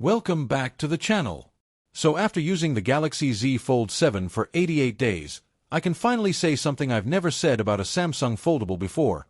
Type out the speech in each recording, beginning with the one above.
Welcome back to the channel. So after using the Galaxy Z Fold 7 for 88 days, I can finally say something I've never said about a Samsung foldable before.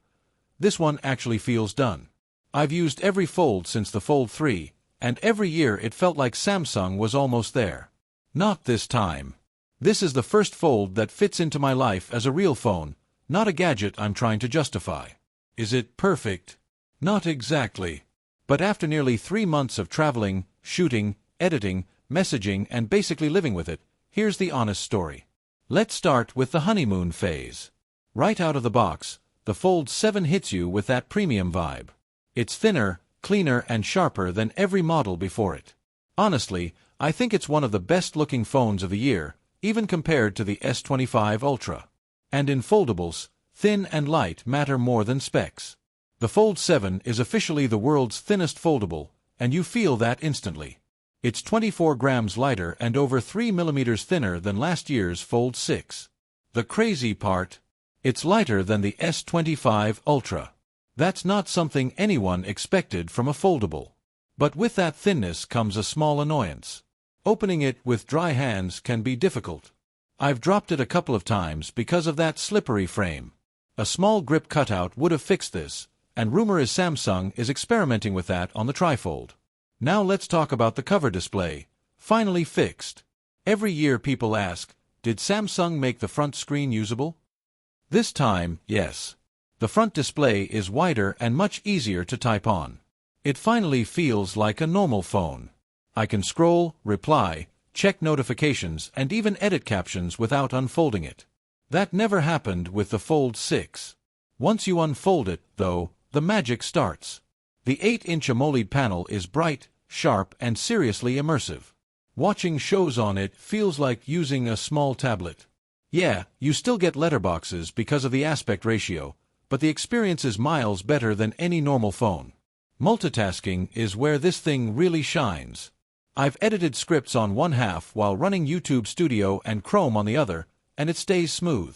This one actually feels done. I've used every Fold since the Fold 3, and every year it felt like Samsung was almost there. Not this time. This is the first Fold that fits into my life as a real phone, not a gadget I'm trying to justify. Is it perfect? Not exactly. But after nearly 3 months of traveling, shooting, editing, messaging, and basically living with it, here's the honest story. Let's start with the honeymoon phase. Right out of the box, the Fold 7 hits you with that premium vibe. It's thinner, cleaner, and sharper than every model before it. Honestly, I think it's one of the best-looking phones of the year, even compared to the S25 Ultra. And in foldables, thin and light matter more than specs. The Fold 7 is officially the world's thinnest foldable, and you feel that instantly. It's 24 grams lighter and over 3 millimeters thinner than last year's Fold 6. The crazy part? It's lighter than the S25 Ultra. That's not something anyone expected from a foldable. But with that thinness comes a small annoyance. Opening it with dry hands can be difficult. I've dropped it a couple of times because of that slippery frame. A small grip cutout would have fixed this, and rumor is Samsung is experimenting with that on the Trifold. Now let's talk about the cover display, finally fixed. Every year people ask, did Samsung make the front screen usable? This time, yes. The front display is wider and much easier to type on. It finally feels like a normal phone. I can scroll, reply, check notifications, and even edit captions without unfolding it. That never happened with the Fold 6. Once you unfold it, though, the magic starts. The 8-inch AMOLED panel is bright, sharp, and seriously immersive. Watching shows on it feels like using a small tablet. Yeah, you still get letterboxes because of the aspect ratio, but the experience is miles better than any normal phone. Multitasking is where this thing really shines. I've edited scripts on one half while running YouTube Studio and Chrome on the other, and it stays smooth.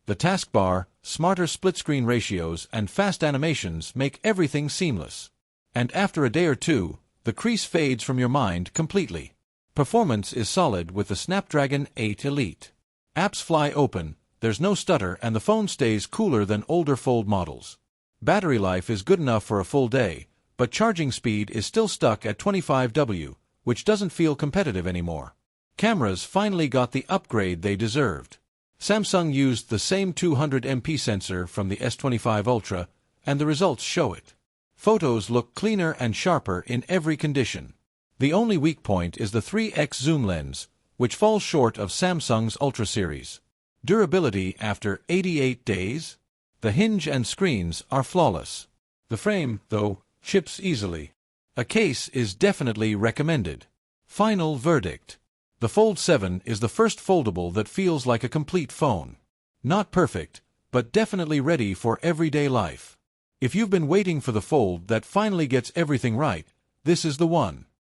The taskbar, smarter split-screen ratios, and fast animations make everything seamless. And after a day or two, the crease fades from your mind completely. Performance is solid with the Snapdragon 8 Elite. Apps fly open, there's no stutter, and the phone stays cooler than older Fold models. Battery life is good enough for a full day, but charging speed is still stuck at 25W, which doesn't feel competitive anymore. Cameras finally got the upgrade they deserved. Samsung used the same 200MP sensor from the S25 Ultra, and the results show it. Photos look cleaner and sharper in every condition. The only weak point is the 3x zoom lens, which falls short of Samsung's Ultra series. Durability after 88 days? The hinge and screens are flawless. The frame, though, chips easily. A case is definitely recommended. Final verdict. The Fold 7 is the first foldable that feels like a complete phone. Not perfect, but definitely ready for everyday life. If you've been waiting for the Fold that finally gets everything right, this is the one.